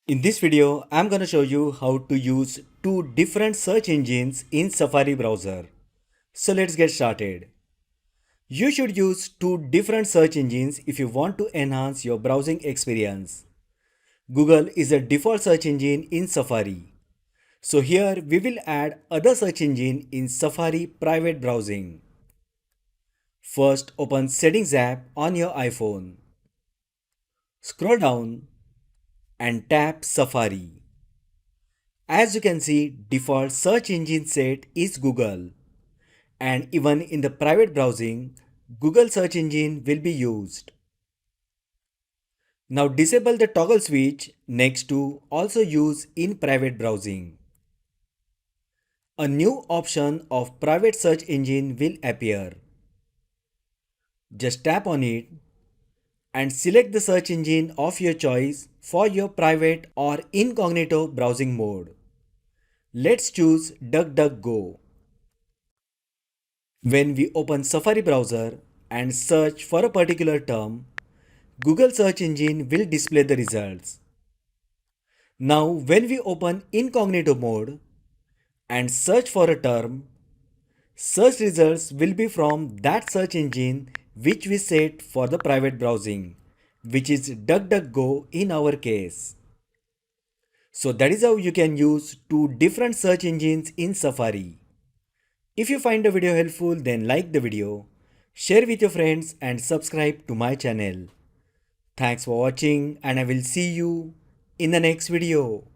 In this video, I'm going to show you how to use two different search engines in Safari browser. So let's get started. You should use two different search engines if you want to enhance your browsing experience. Google is a default search engine in Safari. So here we will add other search engine in Safari private browsing. First, open Settings app on your iPhone. Scroll down and tap Safari. As you can see, default search engine set is Google, and even in the private browsing, Google search engine will be used. Now disable the toggle switch next to also use in private browsing. A new option of private search engine will appear. Just tap on it and select the search engine of your choice for your private or incognito browsing mode. Let's choose DuckDuckGo. When we open Safari browser and search for a particular term, Google search engine will display the results. Now when we open incognito mode and search for a term, search results will be from that search engine which we set for the private browsing, which is DuckDuckGo in our case. So that is how you can use two different search engines in Safari. If you find the video helpful, then like the video, share with your friends and subscribe to my channel. Thanks for watching and I will see you in the next video.